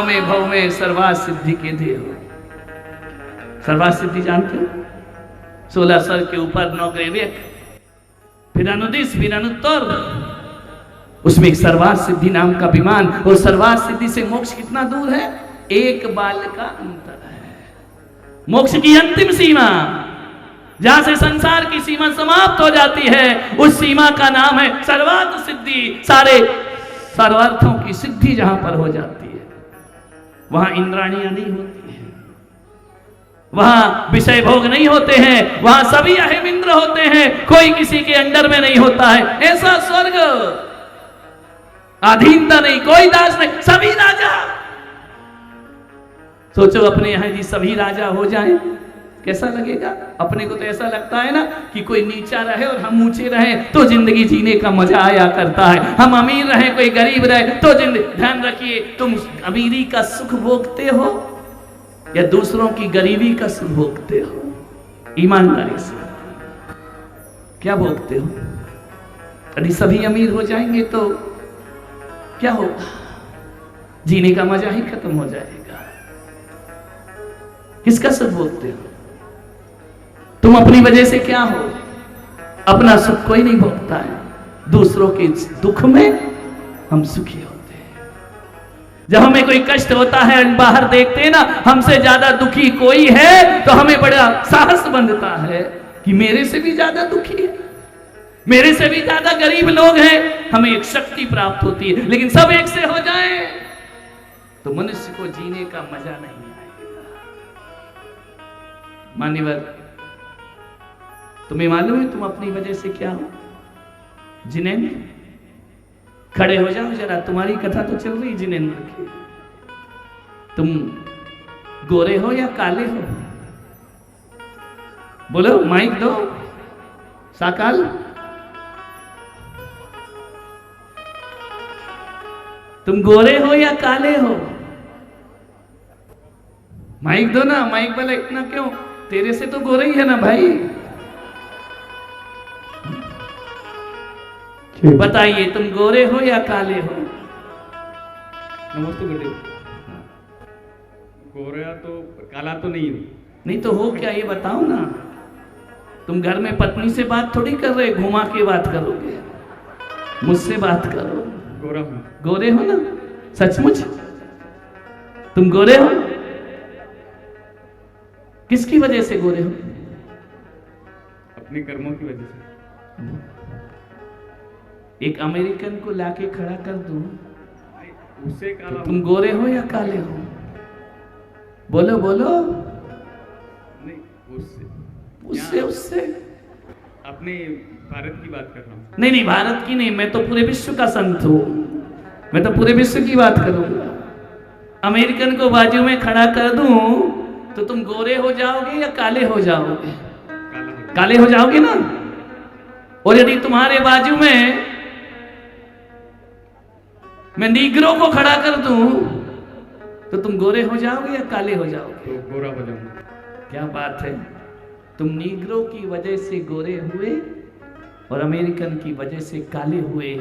में भव में सर्वा सिद्धि के दे हो। सर्वा सिद्धि जानते हो? 16 सर के ऊपर 9 ग्रेवेक, फिर अनुदिश, फिर अनुत्तर, उसमें एक सर्वा सिद्धि नाम का विमान। और सर्वा सिद्धि से मोक्ष कितना दूर है? एक बाल का अंतर है। मोक्ष की अंतिम सीमा, जहां से संसार की सीमा समाप्त हो जाती है, उस सीमा का नाम है सर्वार्थ सिद्धि। सारे सर्वार्थों की सिद्धि जहां पर हो जाती है, वहां इंद्राणियां नहीं होती है, वहां विषय भोग नहीं होते हैं, वहां सभी अहिम इंद्र होते हैं, कोई किसी के अंडर में नहीं होता है। ऐसा स्वर्ग, अधीनता नहीं, कोई दास नहीं, सभी राजा। सोचो अपने यहां यदि सभी राजा हो जाएं, कैसा लगेगा? अपने को तो ऐसा लगता है ना कि कोई नीचा रहे और हम ऊंचे रहे तो जिंदगी जीने का मजा आया करता है। हम अमीर रहे, कोई गरीब रहे तो जिंदगी। ध्यान रखिए, तुम अमीरी का सुख भोगते हो या दूसरों की गरीबी का सुख भोगते हो? ईमानदारी से क्या भोगते हो? यदि सभी अमीर हो जाएंगे तो क्या होगा? जीने का मजा ही खत्म हो जाएगा। किसका सुख भोगते हो? तुम अपनी वजह से क्या हो? अपना सुख कोई नहीं भोगता है, दूसरों के दुख में हम सुखी होते हैं। जब हमें कोई कष्ट होता है, बाहर देखते हैं ना, हमसे ज्यादा दुखी कोई है तो हमें बड़ा साहस बनता है कि मेरे से भी ज्यादा दुखी है, मेरे से भी ज्यादा गरीब लोग हैं, हमें एक शक्ति प्राप्त होती है। लेकिन सब एक से हो जाए तो मनुष्य को जीने का मजा नहीं आएगा। मान्यवर, तुम्हें मालूम है तुम अपनी वजह से क्या हो? जिनेंद्र, खड़े हो जाओ जरा, तुम्हारी कथा तो चल रही जिनेंद्र की। तुम गोरे हो या काले हो? बोलो, माइक दो। साकाल, तुम गोरे हो या काले हो? माइक दो ना, माइक वाला इतना क्यों? तेरे से तो गोरे ही है ना भाई। बताइए, तुम गोरे हो या काले हो? नमस्ते बेटे। गोरा तो, काला तो नहीं हो। नहीं तो हो क्या, ये बताओ ना। तुम घर में पत्नी से बात थोड़ी कर रहे, घुमा के बात करोगे, मुझसे बात करो। गोरा हूं। गोरे हो ना? सचमुच तुम गोरे हो? किसकी वजह से गोरे हो? अपने कर्मों की वजह से। एक अमेरिकन को लाके खड़ा कर दूं उससे काला तो तुम गोरे हो या काले हो? बोलो बोलो। नहीं, उससे उससे अपने भारत की बात कर रहा हूँ। नहीं नहीं, भारत की नहीं, मैं तो पूरे विश्व का संत हूं, मैं तो पूरे विश्व की बात करूंगा। अमेरिकन को बाजू में खड़ा कर दूं तो तुम गोरे हो जाओगे या काले हो जाओगे? काले हो जाओगे ना। और यदि तुम्हारे बाजू में मैं नीग्रो को खड़ा कर दूं तो तुम गोरे हो जाओगे या काले हो जाओगे? तो गोरा हो जाऊंगा। क्या बात है, तुम नीग्रो की वजह से गोरे हुए और अमेरिकन की वजह से काले हुए।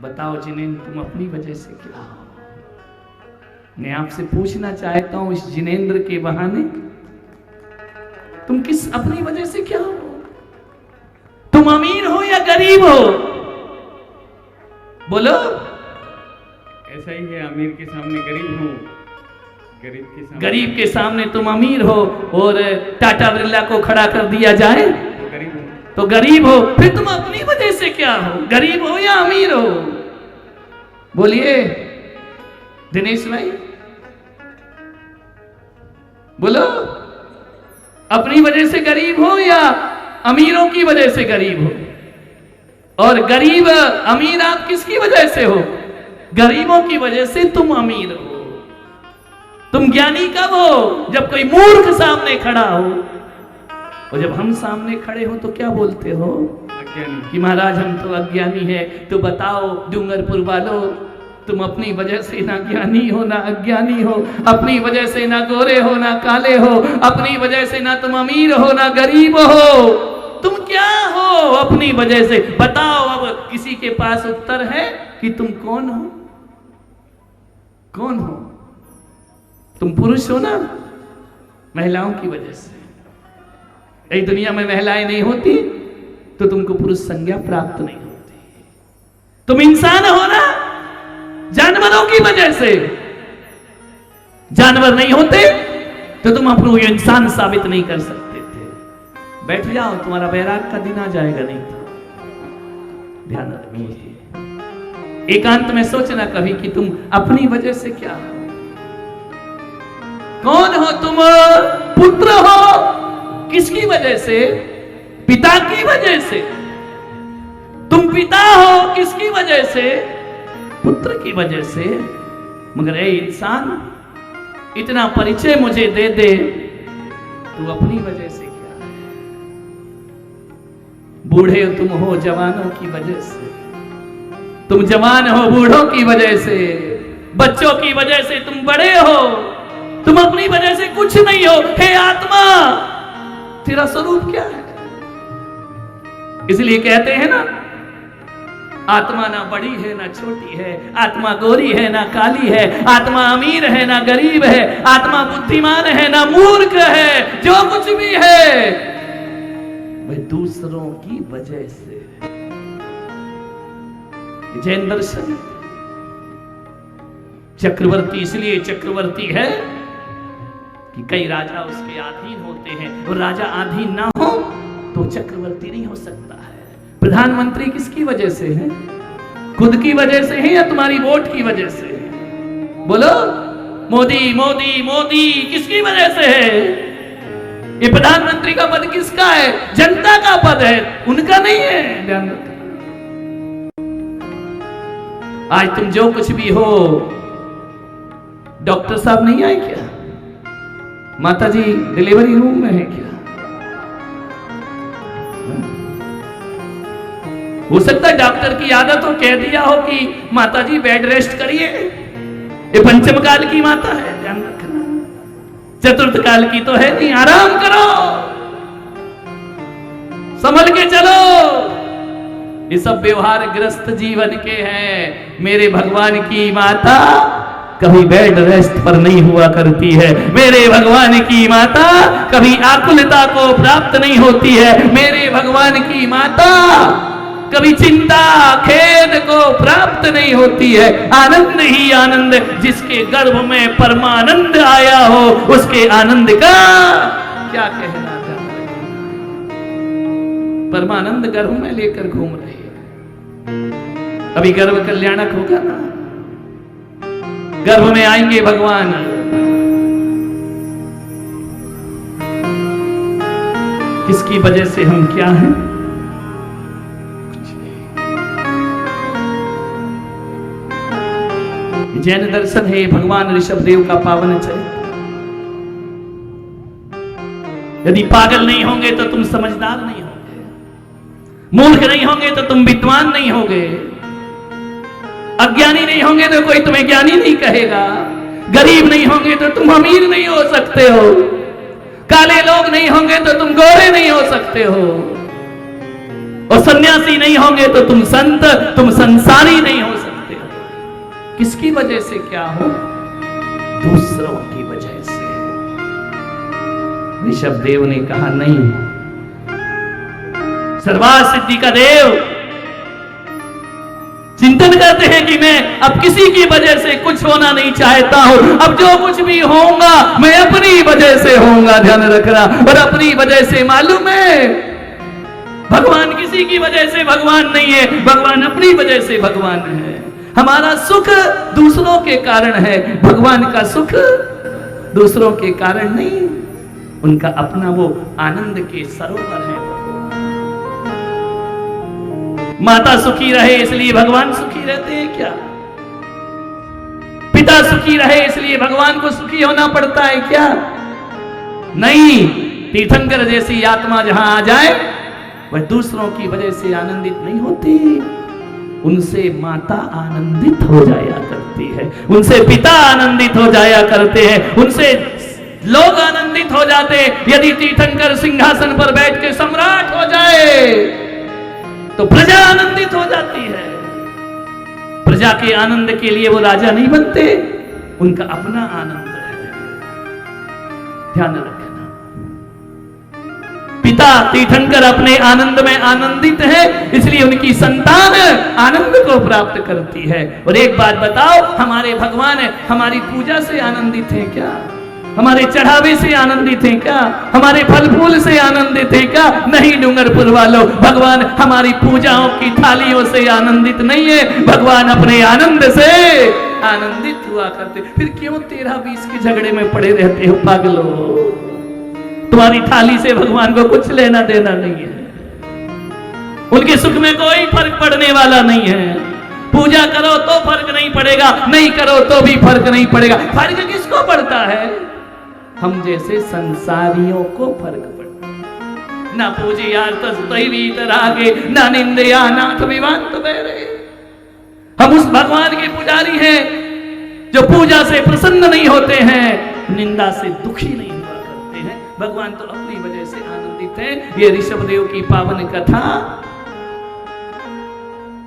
बताओ जिनेंद्र, तुम अपनी वजह से क्या हो? मैं आपसे पूछना चाहता हूं इस जिनेंद्र के बहाने, तुम किस अपनी वजह से क्या हो? तुम अमीर हो या गरीब हो? बोलो। ऐसा ही है, अमीर के सामने गरीब हूँ, गरीब के सामने तुम अमीर हो और टाटा बिरला को खड़ा कर दिया जाए तो गरीब हो। फिर तुम अपनी वजह से क्या हो? गरीब हो या अमीर हो? बोलिए दिनेश भाई, बोलो। अपनी वजह से गरीब हो या अमीरों की वजह से गरीब हो? और गरीब अमीर आप किसकी वजह से हो? गरीबों की वजह से तुम अमीर हो। तुम ज्ञानी कब हो? जब कोई मूर्ख सामने खड़ा हो। और जब हम सामने खड़े हो तो क्या बोलते हो? अज्ञानी। कि महाराज हम तो अज्ञानी है। तो बताओ डूंगरपुर वालों, तुम अपनी वजह से ना ज्ञानी हो ना अज्ञानी हो, अपनी वजह से ना गोरे हो ना काले हो, अपनी वजह से ना तुम अमीर हो ना गरीब हो। तुम क्या हो अपनी वजह से? बताओ। अब किसी के पास उत्तर है कि तुम कौन हो? कौन हो? तुम पुरुष हो ना, महिलाओं की वजह से। यही दुनिया में महिलाएं नहीं होती तो तुमको पुरुष संज्ञा प्राप्त नहीं होती। तुम इंसान हो ना, जानवरों की वजह से। जानवर नहीं होते तो तुम अपने इंसान साबित नहीं कर सकते थे। बैठ जाओ, तुम्हारा बैराग का दिन आ जाएगा। नहीं तो ध्यान रखिए, एकांत में सोचना कभी कि तुम अपनी वजह से क्या हो। कौन हो तुम? पुत्र हो। किसकी वजह से? पिता की वजह से। तुम पिता हो किसकी वजह से? पुत्र की वजह से। मगर ए इंसान, इतना परिचय मुझे दे दे, तू अपनी वजह से क्या है? बूढ़े तुम हो जवानों की वजह से, तुम जवान हो बूढ़ों की वजह से, बच्चों की वजह से तुम बड़े हो, तुम अपनी वजह से कुछ नहीं हो। हे आत्मा, तेरा स्वरूप क्या है? इसलिए कहते हैं ना, आत्मा ना बड़ी है ना छोटी है, आत्मा गोरी है ना काली है, आत्मा अमीर है ना गरीब है, आत्मा बुद्धिमान है ना मूर्ख है। जो कुछ भी है वह दूसरों की वजह से। जैन दर्शन चक्रवर्ती इसलिए चक्रवर्ती है कि कई राजा उसके अधीन होते हैं, और राजा अधीन ना हो तो चक्रवर्ती नहीं हो सकता है। प्रधानमंत्री किसकी वजह से है? खुद की वजह से है या तुम्हारी वोट की वजह से है? बोलो, मोदी मोदी मोदी किसकी वजह से है? ये प्रधानमंत्री का पद किसका है? जनता का पद है, उनका नहीं है। ध्यान रखना। आज तुम जो कुछ भी हो, डॉक्टर साहब नहीं आए क्या? माता जी डिलीवरी रूम में है क्या? हो सकता है डॉक्टर की आदत हो, कह दिया हो कि माता जी बेड रेस्ट करिए, ये पंचम काल की माता है, ध्यान रखना। चतुर्थ काल की तो है नहीं, आराम करो, संभल के चलो। ये सब व्यवहार ग्रस्त जीवन के हैं। मेरे भगवान की माता कभी बेड रेस्ट पर नहीं हुआ करती है। मेरे भगवान की माता कभी आकुलता को प्राप्त नहीं होती है। मेरे भगवान की माता कभी चिंता खेद को प्राप्त नहीं होती है। आनंद ही आनंद, जिसके गर्भ में परमानंद आया हो उसके आनंद का क्या कहना। परमानंद गर्भ में लेकर घूम रही है। अभी गर्भ कल्याणक होगा ना, गर्भ में आएंगे भगवान। किसकी वजह से हम क्या हैं? जैन दर्शन है भगवान ऋषभदेव का पावन चरित्र। यदि पागल नहीं होंगे तो तुम समझदार नहीं होगे, मूर्ख नहीं होंगे तो तुम विद्वान नहीं होगे, अज्ञानी नहीं होंगे तो कोई तुम्हें ज्ञानी नहीं कहेगा, गरीब नहीं होंगे तो तुम अमीर नहीं हो सकते हो, काले लोग नहीं होंगे तो तुम गोरे नहीं हो सकते हो, और सन्यासी नहीं होंगे तो तुम संत, तुम संसारी नहीं हो सकते हो। किसकी वजह से क्या हो? दूसरों की वजह से। ऋषभदेव ने कहा नहीं, सर्वार्थ सिद्धि का देव चिंतन करते हैं कि मैं अब किसी की वजह से कुछ होना नहीं चाहता हूं। अब जो कुछ भी होऊंगा मैं अपनी वजह से होऊंगा, ध्यान रखना। और अपनी वजह से मालूम है, भगवान किसी की वजह से भगवान नहीं है, भगवान अपनी वजह से भगवान है। हमारा सुख दूसरों के कारण है, भगवान का सुख दूसरों के कारण नहीं, उनका अपना वो आनंद के सरोवर है। माता सुखी रहे इसलिए भगवान सुखी रहते हैं क्या? पिता सुखी रहे इसलिए भगवान को सुखी होना पड़ता है क्या? नहीं। तीर्थंकर जैसी आत्मा जहां आ जाए वह दूसरों की वजह से आनंदित नहीं होती, उनसे माता आनंदित हो जाया करती है, उनसे पिता आनंदित हो जाया करते हैं, उनसे लोग आनंदित हो जाते हैं। यदि तीर्थंकर सिंहासन पर बैठ के सम्राट हो जाए तो प्रजा आनंदित हो जाती है। प्रजा के आनंद के लिए वो राजा नहीं बनते, उनका अपना आनंद है। ध्यान रखना। पिता तीर्थंकर अपने आनंद में आनंदित है, इसलिए उनकी संतान आनंद को प्राप्त करती है। और एक बात बताओ, हमारे भगवान हमारी पूजा से आनंदित है क्या? हमारे चढ़ावे से आनंदित हैं क्या? हमारे फल फूल से आनंदित हैं क्या? नहीं डूंगरपुर वालों, भगवान हमारी पूजाओं की थालियों से आनंदित नहीं है, भगवान अपने आनंद से आनंदित हुआ करते। फिर क्यों 13-20 के झगड़े में पड़े रहते हो पागलों? तुम्हारी थाली से भगवान को कुछ लेना देना नहीं है, उनके सुख में कोई फर्क पड़ने वाला नहीं है। पूजा करो तो फर्क नहीं पड़ेगा, नहीं करो तो भी फर्क नहीं पड़ेगा। फर्क किसको पड़ता है? हम जैसे संसारियों को फर्क पड़ता है। ना पूजयार्तस्तैवीतरागे ना निंदया नाथ विवांत बेरे। हम उस भगवान के पुजारी हैं जो पूजा से प्रसन्न नहीं होते हैं, निंदा से दुखी नहीं हुआ करते हैं। भगवान तो अपनी वजह से आनंदित हैं। ये ऋषभदेव की पावन कथा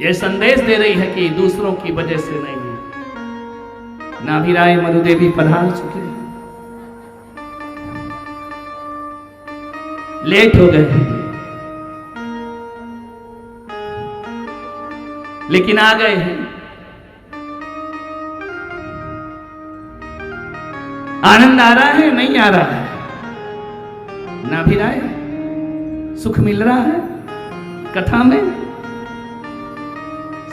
ये संदेश दे रही है कि दूसरों की वजह से नहीं है। नाभिराय मरुदेवी पधार चुके हैं, लेट हो गए लेकिन आ गए हैं। आनंद आ रहा है नहीं आ रहा है? नाभिराय सुख मिल रहा है कथा में?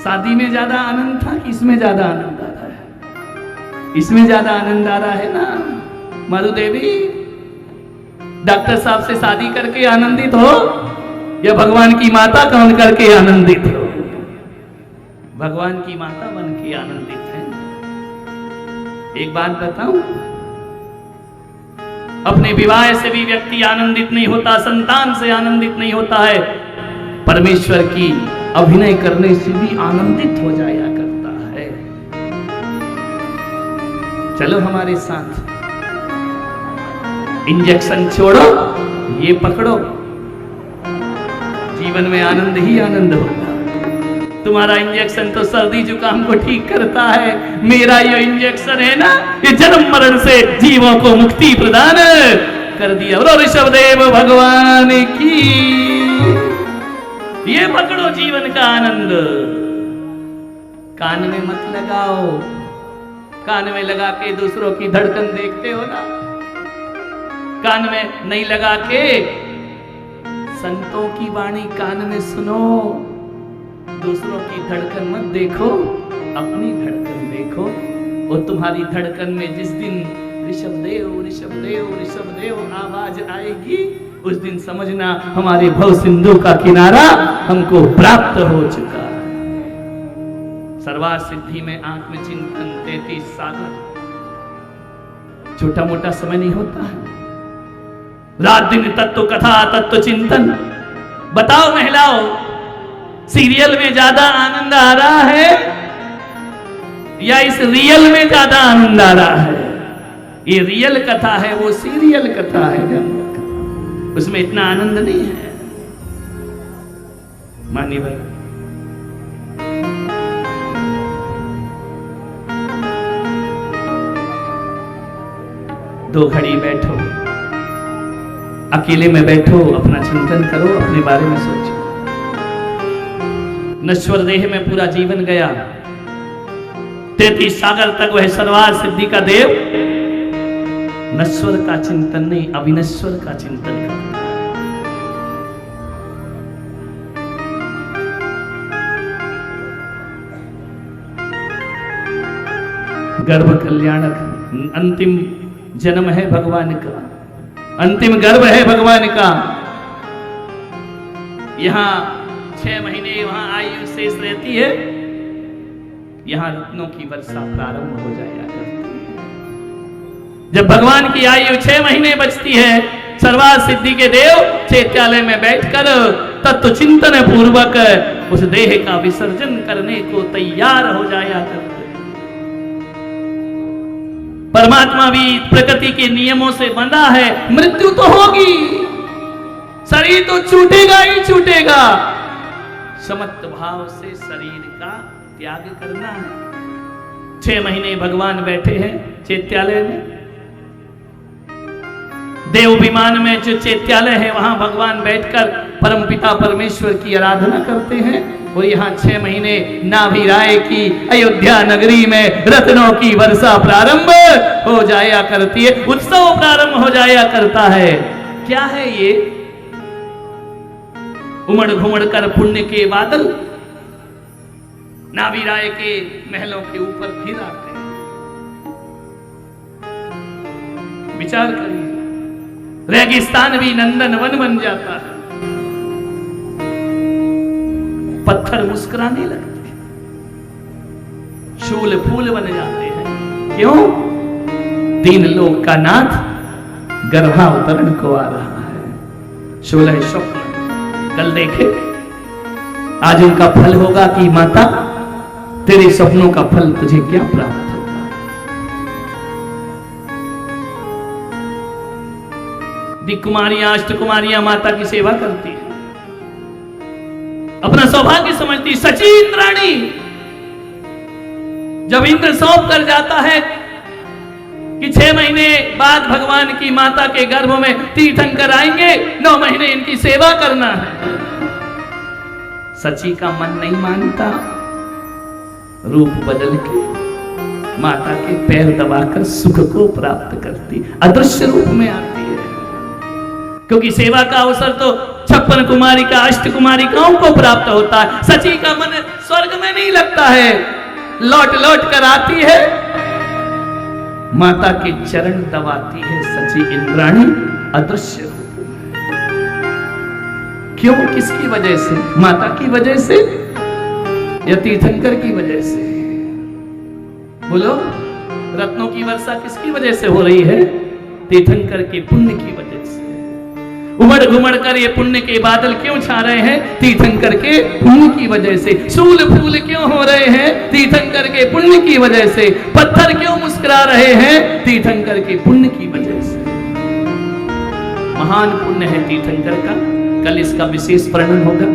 शादी में ज्यादा आनंद था कि इसमें ज्यादा आनंद आ रहा है? इसमें ज्यादा आनंद आ रहा है ना मरुदेवी? डॉक्टर साहब से शादी करके आनंदित हो या भगवान की माता कौन करके आनंदित हो? भगवान की माता बन के आनंदित है। एक बात बताऊं, अपने विवाह से भी व्यक्ति आनंदित नहीं होता, संतान से आनंदित नहीं होता है, परमेश्वर की अभिनय करने से भी आनंदित हो जाया करता है। चलो हमारे साथ, इंजेक्शन छोड़ो, ये पकड़ो, जीवन में आनंद ही आनंद होगा। तुम्हारा इंजेक्शन तो सर्दी जुकाम को ठीक करता है, मेरा ये इंजेक्शन है ना, ये जन्म मरण से जीवों को मुक्ति प्रदान कर दिया। और ऋषभदेव भगवान की, ये पकड़ो जीवन का आनंद। कान में मत लगाओ, कान में लगा के दूसरों की धड़कन देखते हो ना, कान में नहीं लगा के संतों की वाणी कान में सुनो। दूसरों की धड़कन मत देखो, अपनी धड़कन देखो। और तुम्हारी धड़कन में जिस दिन ऋषभदेव ऋषभदेव ऋषभदेव आवाज आएगी, उस दिन समझना हमारे भव सिंधु का किनारा हमको प्राप्त हो चुका है। सर्वार्थ सिद्धि में आंख में चिंतन 33 सागर, छोटा मोटा समय नहीं होता है। रात दिन तत्व कथा तत्व चिंतन। बताओ महिलाओं, सीरियल में ज्यादा आनंद आ रहा है या इस रियल में ज्यादा आनंद आ रहा है? ये रियल कथा है, वो सीरियल कथा है, उसमें इतना आनंद नहीं है। मानिए भाई, दो घड़ी बैठो, अकेले में बैठो, अपना चिंतन करो, अपने बारे में सोचो। नश्वर देह में पूरा जीवन गया, 33 सागर तक वह सर्वार्थ सिद्धि का देव नश्वर का चिंतन नहीं, अविनश्वर का चिंतन करता है। गर्भ कल्याणक अंतिम जन्म है भगवान का, अंतिम गर्भ है भगवान का। यहां 6 महीने वहां आयु शेष रहती है, यहां रत्नों की वर्षा प्रारंभ हो जाया करती है। जब भगवान की आयु 6 महीने बचती है, सर्वार्थ सिद्धि के देव चैत्यालय में बैठकर तत्व चिंतन पूर्वक उस देह का विसर्जन करने को तैयार हो जाया करते। परमात्मा भी प्रकृति के नियमों से बंधा है, मृत्यु तो होगी, शरीर तो छूटेगा ही छूटेगा। समत्व भाव से शरीर का त्याग करना है। 6 महीने भगवान बैठे हैं चैत्यालय में, देव विमान में जो चैत्यालय है वहां भगवान बैठकर परमपिता परमेश्वर की आराधना करते हैं। और यहाँ 6 महीने नाभि राय की अयोध्या नगरी में रत्नों की वर्षा प्रारंभ हो जाया करती है, उत्सव प्रारंभ हो जाया करता है। क्या है ये? उमड़ घुमड़ कर पुण्य के बादल नाभि राय के महलों के ऊपर फिर आते हैं। विचार करिए, रेगिस्तान भी नंदन वन बन जाता है, पत्थर मुस्कुराने लगते हैं, शूल फूल बन जाते हैं। क्यों? 3 लोक का नाथ गर्भावतरण को आ रहा है। 16 स्वप्न कल देखे, आज उनका फल होगा कि माता तेरे सपनों का फल तुझे क्या प्राप्त होगा। कुमारियां अष्टकुमारियां माता की सेवा करती है, अपना सौभाग्य समझती। सची इंद्राणी जब इंद्र सौंप कर जाता है कि 6 महीने बाद भगवान की माता के गर्भ में तीर्थंकर आएंगे, 9 महीने इनकी सेवा करना है। सची का मन नहीं मानता, रूप बदल के माता के पैर दबाकर सुख को प्राप्त करती, अदृश्य रूप में आती है। क्योंकि सेवा का अवसर तो 56 कुमारिका अष्टकुमारिकाओं को प्राप्त होता है। सची का मन स्वर्ग में नहीं लगता है, लौट लौट कर आती है, माता के चरण दबाती है सची इंद्राणी अदृश्य रूप में। क्यों? किसकी वजह से? माता की वजह से या तीर्थंकर की वजह से? बोलो, रत्नों की वर्षा किसकी वजह से हो रही है? तीर्थंकर के पुण्य की वजह से। उमड़ घुमड़ कर ये पुण्य के बादल क्यों छा रहे हैं? तीर्थंकर के पुण्य की वजह से। सूल फूल क्यों हो रहे हैं? तीर्थंकर के पुण्य की वजह से। पत्थर क्यों मुस्कुरा रहे हैं? तीर्थंकर के पुण्य की वजह से। महान पुण्य है तीर्थंकर का, कल इसका विशेष वर्णन होगा।